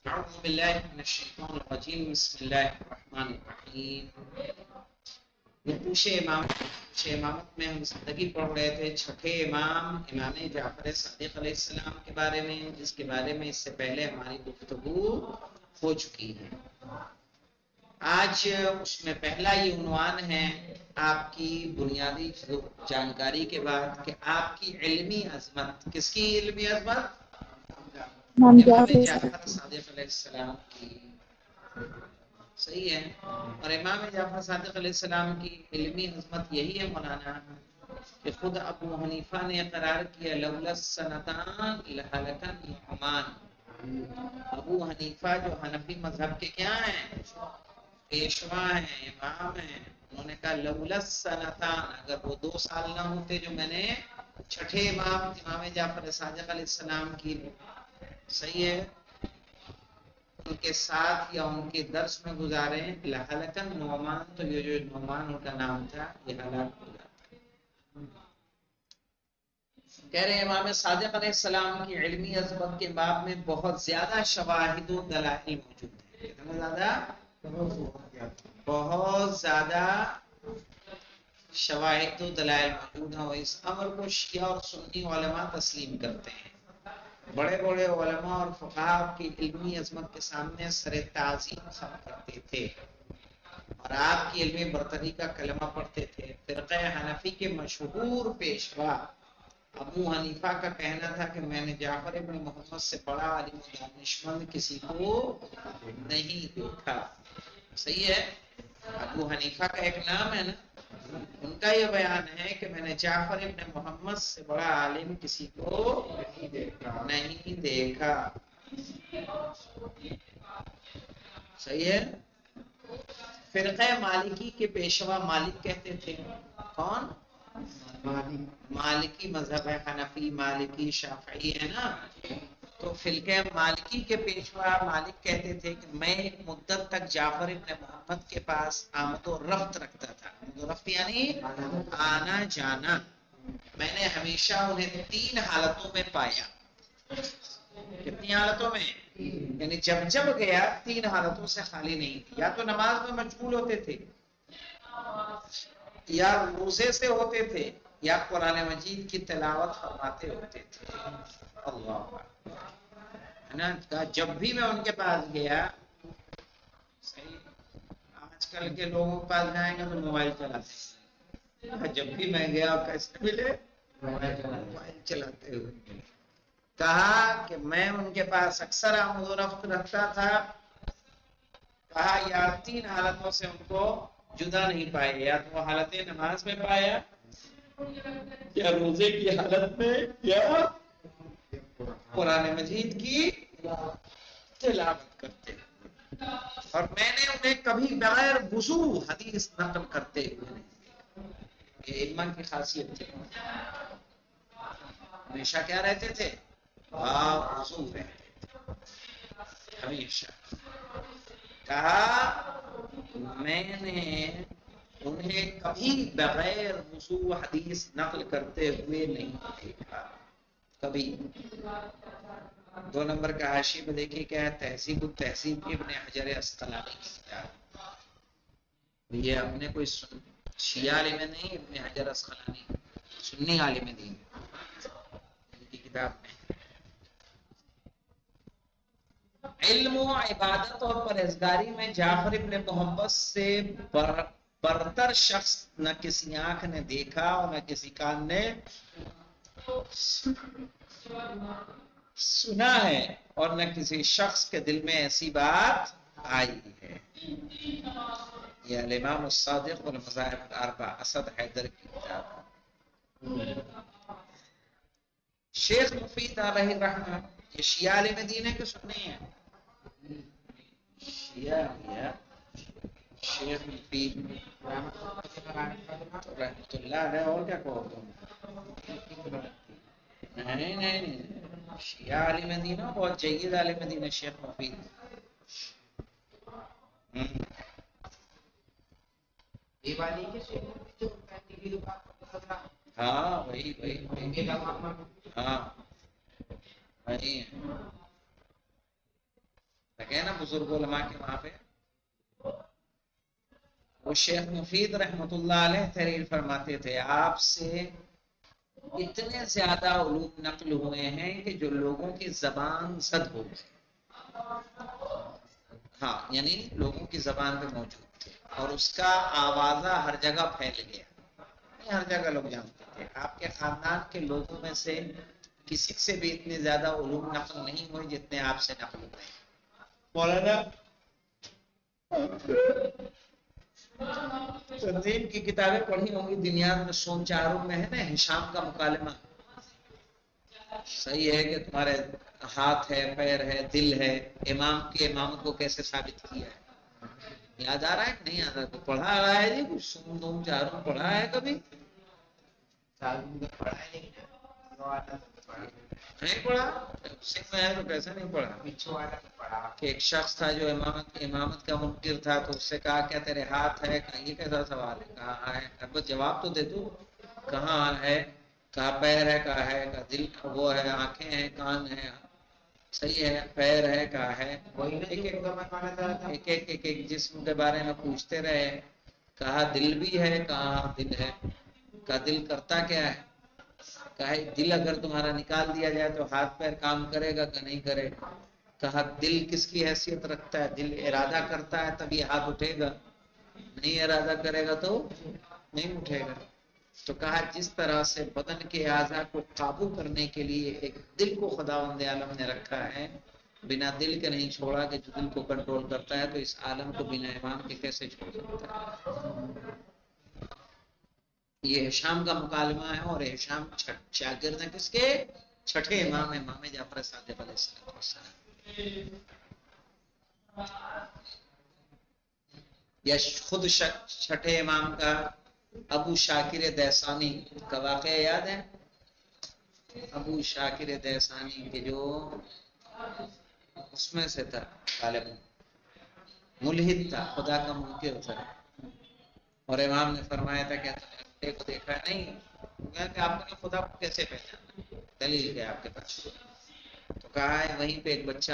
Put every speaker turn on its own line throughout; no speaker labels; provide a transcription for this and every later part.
اعوذ باللہ من الشیطان الرجیم بسم اللہ الرحمن الرحیم. نقوش امامت میں ہم زندگی پڑھ رہے تھے چھٹے امام جعفر صادق علیہ السلام کے بارے میں، جس کے بارے میں اس سے پہلے ہماری گفتگو ہو چکی ہے. آج اس میں پہلا یہ عنوان ہے آپ کی بنیادی جانکاری کے بعد کہ آپ کی علمی عظمت. کس کی علمی عظمت؟
امام
امام
جعفر
جعفر صادق علیہ السلام کی. صحیح ہے. اور امام جعفر صادق علیہ السلام کی علمی عظمت یہی ہے مولانا کہ خود ابو حنیفہ نے قرار کیا لولا السنتان لہلک النعمان. ابو حنیفہ جو حنفی مذہب کے کیا ہیں؟ پیشوا ہیں، امام ہیں. انہوں نے کہا لولا السنتان، اگر وہ 2 سال نہ ہوتے جو میں نے چھٹے امام جعفر صادق علیہ السلام کی صحیح ہے ان کے ساتھ یا ان کے درس میں گزارے لہلک النعمان، تو یہ جو نعمان ان کا نام تھا یہ ہلاک ہو جاتا. کہہ رہے ہیں امام صادق علیہ السلام کی علمی عظمت کے باب میں بہت زیادہ شواہد و دلائل موجود ہیں. کتنا زیادہ؟ بہت زیادہ شواہد و دلائل موجود ہیں، اور اس امر کو شیعہ اور سنی علماء تسلیم کرتے ہیں. بڑے بڑے علماء اور فقہاء کی علمی عظمت کے سامنے سر تعظیم خم کرتے تھے اور آپ کی علمی برتری کا کلمہ پڑھتے تھے. فرقہ حنفی کے مشہور پیشوا ابو حنیفہ کا کہنا تھا کہ میں نے جعفر ابن محمد سے بڑا عالم و دانشمند کسی کو نہیں دیکھا. صحیح ہے. ابو حنیفہ کا ایک نام ہے نا، ان کا یہ بیان ہے کہ میں نے جعفر ابن محمد سے بڑا عالم کسی کو نہیں دیکھا. صحیح ہے. فرقہ مالکی کے پیشوا مالک کہتے تھے. کون؟ مالکی مذہب ہے، حنفی مالکی شافعی ہے نا. تو فرقہ مالکی کے پیشوا مالک کہتے تھے کہ میں ایک مدت تک جعفر ابن محمد کے پاس آمد و رفت رکھتا تھا. آمد و رفت یعنی آنا جانا. میں نے ہمیشہ انہیں 3 حالتوں میں پایا. کتنی حالتوں میں؟ یعنی جب گیا 3 حالتوں سے خالی نہیں تھی. یا تو نماز میں مشغول ہوتے تھے، یا روزے سے ہوتے تھے، یا قرآن مجید کی تلاوت فرماتے ہوتے تھے. اللہ ہے نا. جب بھی میں ان کے پاس گیا، صحیح آج کل کے لوگوں کے پاس جائیں گے تو موبائل چلاتے ہیں. جب بھی میں گیا کیسے ملے؟ موبائل چلاتے ہوئے. کہا کہ میں ان کے پاس اکثر آمد و رفت رکھتا تھا. کہا یا 3 حالتوں سے ان کو جدا نہیں پائے، یا تو حالت نماز میں پایا، یا روزے کی حالت میں، یا قرآن مجید کی تلاوت کرتے. اور میں نے انہیں کبھی بغیر وضو حدیث نقل کرتے ہوئے نہیں دیکھا. یہ علم کی خاصیت تھی. ہمیشہ کیا رہتے تھے؟ وضو رہتے تھے ہمیشہ. کہا میں نے انہیں کبھی بغیر وضو حدیث نقل کرتے ہوئے نہیں دیکھا کبھی. 2 نمبر کا حاشیے میں دیکھیے کیا ہے، تہذیب التہذیب ابن حجر اسقلانی کی کتاب. یہ اپنے کوئی شیعہ عالم نہیں، ابن حجر اسقلانی سنی عالم دین کی کتاب میں علم و عبادت اور پرہیزگاری میں جعفر ابن محمد سے برتر شخص نہ کسی آنکھ نے دیکھا اور نہ کسی کان نے سنا ہے، اور نہ کسی شخص کے دل میں ایسی بات آئی ہے. یہ الامام الصادق والمذاہب الاربعہ اسد حیدر کی کتاب ہے. شیخ مفید علیہ الرحمہ یہ شیعہ عالم دین ہے کہ سنی ہے؟ شیعہ شیخ مفید رحمت اللہ علیہ. اور کیا کہو تم؟ نہیں شیعہ عالم دین ہے، بہت جید عالم دین ہے شیخ مفید. ہاں وہی ہاں وہی گئے نا بزرگ علماء کے وہاں پہ. وہ شیخ مفید رحمت اللہ علیہ تحریر فرماتے تھے آپ سے اتنے زیادہ علوم نقل ہوئے ہیں کہ جو لوگوں کی زبان زد ہو گئے. ہاں یعنی لوگوں کی زبان پہ موجود تھے اور اس کا آوازہ ہر جگہ پھیل گیا. ہر جگہ لوگ جانتے تھے. آپ کے خاندان کے لوگوں میں سے کسی سے بھی اتنے زیادہ علوم نقل نہیں ہوئے جتنے آپ سے نقل ہوئے. مولانا تنظیم کی کتابیں پڑھی ہوں گی دنیا میں سوم چاروں میں ہے نا ہشام کا مکالمہ. صحیح ہے کہ تمہارے ہاتھ ہے پیر ہے دل ہے امام کی امامت کو کیسے ثابت کیا ہے. یاد آ رہا ہے کہ نہیں آ رہا؟ تو پڑھا آ رہا ہے جی کچھ سوم دوم چاروں پڑھا ہے کبھی نہیں پڑھا. سکھ میں ہے تو کیسے نہیں پڑھا کہ ایک شخص تھا جو امامت کا منکر تھا تو اس سے کہا کیا تیرے ہاتھ ہے. یہ کیسا سوال ہے؟ کہا ہے اب جواب تو دے دو. کہاں ہے؟ کہا پیر ہے. کہا ہے کہا دل وہ ہے آنکھیں ہیں کان ہے. صحیح ہے پیر ہے. کہا ہے ایک ایک جسم کے بارے میں پوچھتے رہے. کہا دل بھی ہے. کہا دل ہے. کہا دل کرتا کیا ہے؟ کہا دل اگر تمہارا نکال دیا جائے تو ہاتھ پیر کام کرے گا کہ نہیں کرے گا. کہا دل کس کی حیثیت رکھتا ہے؟ دل ارادہ کرتا ہے تب یہ ہاتھ اٹھے گا. نہیں ارادہ کرے گا تو نہیں اٹھے گا. تو کہا جس طرح سے بدن کے اعضاء کو قابو کرنے کے لیے ایک دل کو خداوند عالم نے رکھا ہے بنا دل کے نہیں چھوڑا کہ جو دل کو کنٹرول کرتا ہے تو اس عالم کو بنا امام کے کیسے چھوڑ سکتا ہے. یہ ہشام کا مکالمہ ہے اور ہشام شاگرد ہیں کس کے؟ چھٹے امام جعفر صادق علیہ السلام. یا خود چھٹے امام کا ابو شاکر دیسانی کا واقعہ یاد ہے؟ ابو شاکر دیسانی کے جو اس میں سے تھا غالباً ملحد تھا خدا کا منکر تھا اور امام نے فرمایا تھا کہ انڈے کو دیکھا نہیں. کہ آپ نے خدا کو کیسے پہچانا؟ دلیل کیا آپ کے پاس؟ تو کہا ہے وہیں پہ ایک بچہ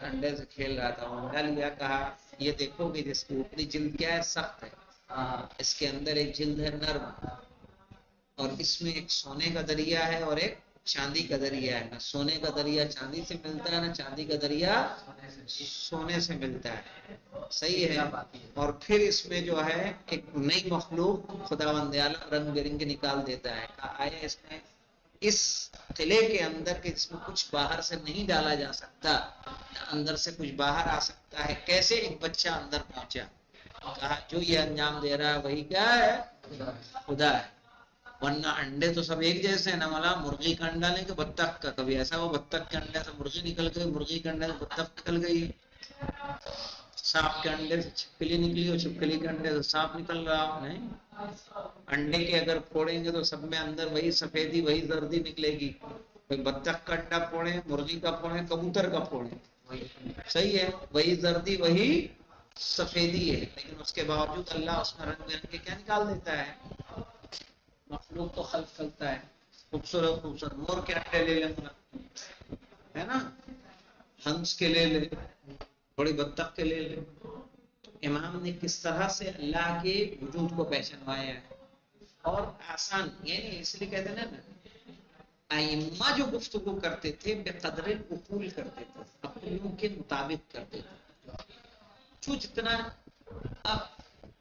انڈے سے کھیل رہا تھا. انڈا لیا. کہا یہ دیکھو گے جس کی اوپری جلد کیا ہے؟ سخت ہے. اس کے اندر ایک جلد ہے نرم اور اس میں ایک سونے کا دریا ہے اور ایک چاندی کا دریا ہے. نہ سونے کا دریا چاندی سے ملتا ہے نہ چاندی کا دریا سونے سے ملتا ہے. صحیح ہے. اور پھر اس میں جو ہے ایک نئی مخلوق خداوند عالم رنگ برنگ نکال دیتا ہے. آیا اس میں اس قلعے کے اندر کہ اس میں کچھ باہر سے نہیں ڈالا جا سکتا اندر سے کچھ باہر آ سکتا ہے. کیسے ایک بچہ اندر پہنچا؟ کہا جو یہ انجام دے رہا ہے وہی کیا ہے؟ خدا ہے. ورنہ انڈے تو سب ایک جیسے ہیں. نہ ملا مرغی کا انڈا نہیں کہ بطخ کا. کبھی ایسا ہو بطخ کے انڈے سے مرغی نکل گئی مرغی کے انڈے سے بطخ نکل گئی. سانپ کے انڈے سے چھپکلی نکلی اور چھپکلی کے انڈے سے سانپ نکل رہا نہیں. انڈے کے اگر پھوڑیں گے تو سب میں اندر وہی سفیدی وہی زردی نکلے گی. بطخ کا انڈا پھوڑیں مرغی کا پھوڑیں کبوتر کا پھوڑیں صحیح ہے وہی زردی وہی سفیدی ہے. لیکن اس کے باوجود اللہ اس میں رنگ برنگ کے کیا نکال دیتا ہے؟ مخلوق تو خلق کرتا ہے خوبصورت خوبصورت. مور کے انڈے لے لیں ہے نا ہنس کے لے لے بڑی بطخ کے لے لے. امام نے کس طرح سے اللہ کے وجود کو پہچانوایا ہے اور آسان یعنی اس لیے کہتے ہیں نا ائمہ جو گفتگو کرتے تھے بے قدر اصول کرتے تھے اپنوں کے مطابق کرتے تھے. جو جتنا اب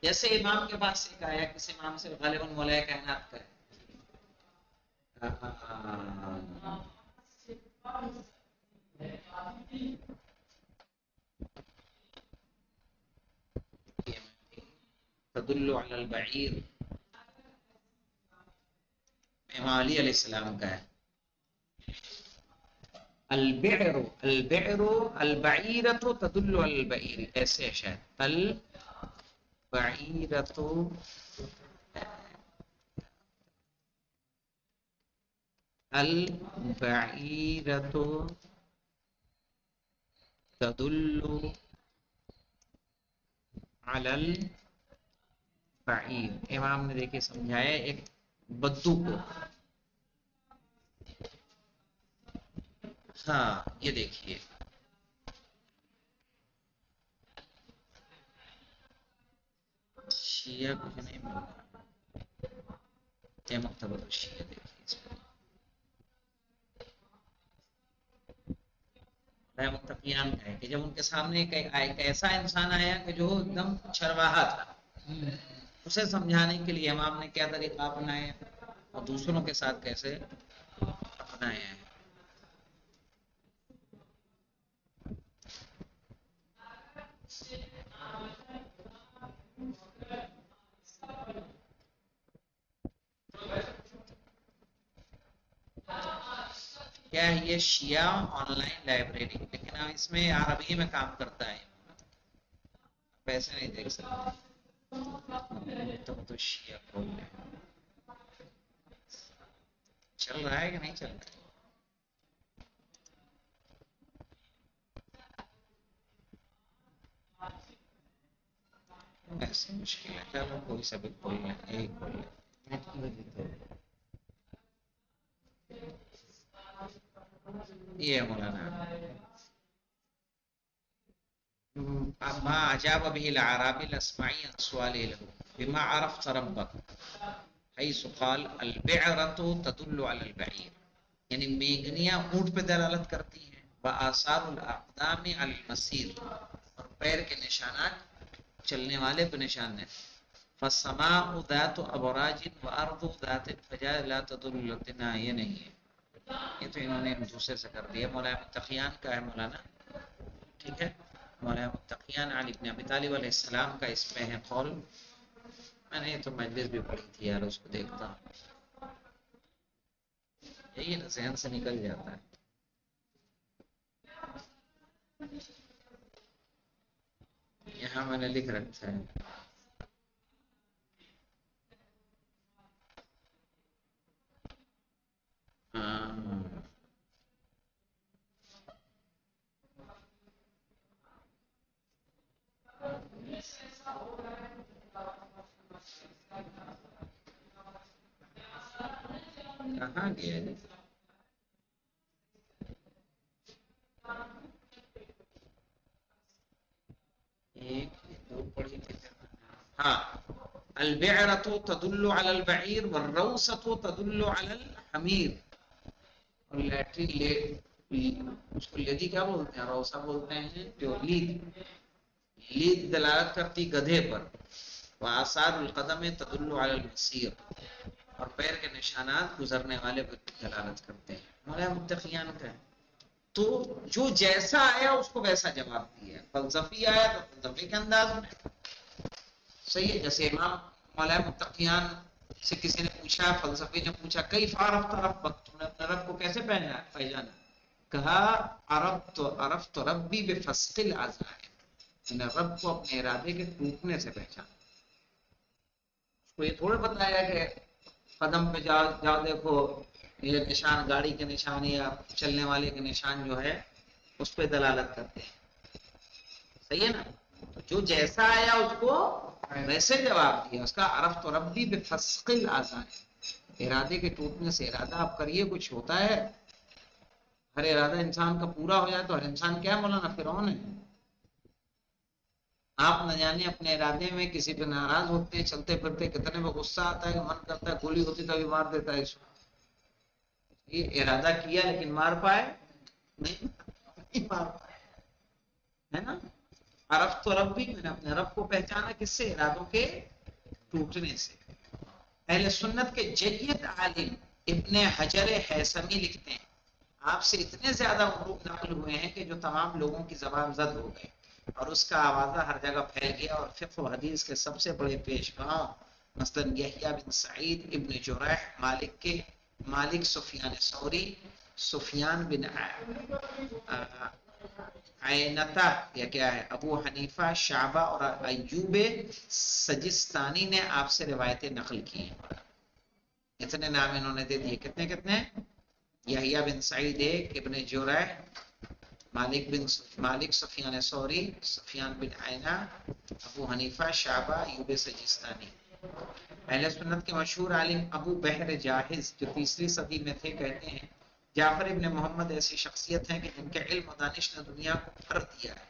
جیسے امام کے پاس ایک آیا کسی امام سے غالباً مولا کائنات کا ہے تدل علی البعیر امام علی علیہ السلام کا ہے. البعر البعر البعیرۃ تدل علی البعیر ایسے شاید البعیرۃ البعیرۃ تدل علی البعیر. امام نے دیکھے سمجھایا ایک بدو کو. ہاں یہ دیکھیے شیعہ کچھ نہیں مل رہا. یہ مکتبۃ الشیعہ دیکھیے اس میں متقیان کا ہے کہ جب ان کے سامنے ایک ایسا انسان آیا کہ جو ایک دم چرواہا تھا، اسے سمجھانے کے لیے امام نے کیا طریقہ اپنایا اور دوسروں کے ساتھ کیسے اپنایا ہے. کیا ہے یہ شیعہ آن لائن لائبریری، لیکن اب اس میں عربی میں کام کرتا ہے، پیسے نہیں دیکھ سکتے. تو شیعہ کھول لیں. چل رہا ہے کہ نہیں چل رہا ہے؟ ایسے مشکل ہے. چلو کوئی سبق کھول لیں، یہی کھول لیں. یہ مولانا ما اجاب به الاعرابي الاسمعي عن سؤاله له بما عرفت ربك حيث قال البعرة تدل على البعير، یعنی میگنیاں اونٹ پہ دلالت کرتی ہیں، وآثار الاقدام على المسیر، اور پیر کے نشانات چلنے والے پہ نشان ہیں. فالسماء ذات ابراج وارض ذات فجاء لا تدل لنا، یہ نہیں ہے، یہ تو انہوں نے دوسرے سے کر دیا. مولانا متقیان کا ہے مولانا، ٹھیک ہے. مولانا متقیان علی بن ابی طالب علیہ السلام کا اس میں ہے قول. میں نے تو مجلس بھی پڑھی تھی یار، اس کو دیکھتا ہوں، یہی نا ذہن سے نکل جاتا ہے. یہاں میں نے لکھ رکھا ہے کہاں گیا جی؟ ایک دو پڑھی تھی. ہاں، البعرة تدل على البعير والروسة تدل على الحمير. اور لیٹرین اس کو لیدی کیا بولتے ہیں؟ روسا بولتے ہیں. جو لید دلالت کرتی گدھے پر. وآثار القدم تدل على المسیر، اور پیر کے نشانات گزرنے والے پر دلالت کرتے ہیں. مولانا متقیان کا ہے. تو جو جیسا آیا اس کو ویسا جواب دیا. فلسفی آیا تو فلسفے کے انداز میں صحیح ہے. جیسے امام مولانا متقیان سے کسی نے پوچھا، فلسفی نے پوچھا کیف عرفت ربک، تم نے اپنے رب کو کیسے پہچانا؟ کہا عرفت ربی بفسق العزائم، میں نے رب کو اپنے ارادے کے ٹوٹنے سے پہچانا. اس کو یہ تھوڑا بتایا کہ قدم پہ جاؤ دیکھو یہ نشان گاڑی کے نشان یا چلنے والے کے نشان جو ہے اس پہ دلالت کرتے ہیں. صحیح ہے نا؟ تو جو جیسا آیا اس کو ویسے جواب دیا. اس کا عرفت ربی بفسق العزائم، ارادے کے ٹوٹنے سے. ارادہ آپ کریے کچھ ہوتا ہے، ہر ارادہ انسان کا پورا ہو جائے تو ہر انسان کیا مولانا فرعون ہے. آپ نہ جانے اپنے ارادے میں کسی پہ ناراض ہوتے ہیں، چلتے پھرتے کتنے میں غصہ آتا ہے کہ من کرتا ہے گولی ہوتی تبھی مار دیتا ہے اس کو. یہ ارادہ کیا لیکن مار پائے نہیں مار پائے، ہے نا. عرفت ربی، میں نے اپنے رب کو پہچانا کس سے؟ ارادوں کے ٹوٹنے سے. اہل سنت کے جید عالم ابن حجر حیثمی لکھتے ہیں آپ سے اتنے زیادہ عروق نقل ہوئے ہیں کہ جو تمام لوگوں کی زبان زد ہو گئے اور اس کا آوازہ ہر جگہ پھیل گیا. اور فقہ و حدیث کے سب سے بڑے پیشوا مثلا یحییٰ بن سعید ابن جریح مالک سفیان ثوری، سفیان بن عینتہ یا کیا ہے، ابو حنیفہ، شعبہ اور ایوب سجستانی نے آپ سے روایتیں نقل کی ہیں. اتنے نام انہوں نے دے دیے. کتنے؟ یحییٰ بن سعید ایک، ابن جریح، مالک سفیان ثوری، سفیان بن عینہ، ابو حنیفہ، شعبہ، ایوب سجستانی. اہل سنت کے مشہور عالم ابو بحر جاحظ جو 3 صدی میں تھے کہتے ہیں جعفر ابن محمد ایسی شخصیت ہیں کہ جن کے علم و دانش نے دنیا کو بھر دیا ہے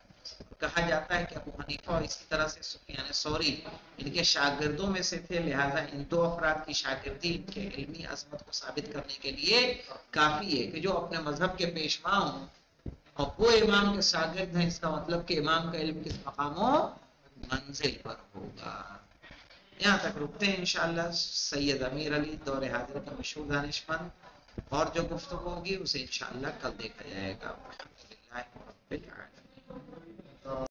کہا جاتا ہے کہ ابو حنیفہ اور اسی طرح سے سفیان ثوری ان کے شاگردوں میں سے تھے، لہذا ان دو افراد کی شاگردی ان کے علمی عظمت کو ثابت کرنے کے لیے کافی ہے کہ جو اپنے مذہب کے پیشوا ہوں اور وہ امام کے شاگرد ہیں، اس کا مطلب کہ امام کا علم کس مقام و منزل پر ہوگا۔ یہاں تک رکتے ہیں انشاءاللہ۔ سید امیر علی دور حاضر کا مشہور دانشمند، اور جو گفتگو ہوگی اسے انشاءاللہ کل دیکھا جائے گا۔ الحمدللہ رب العالمین۔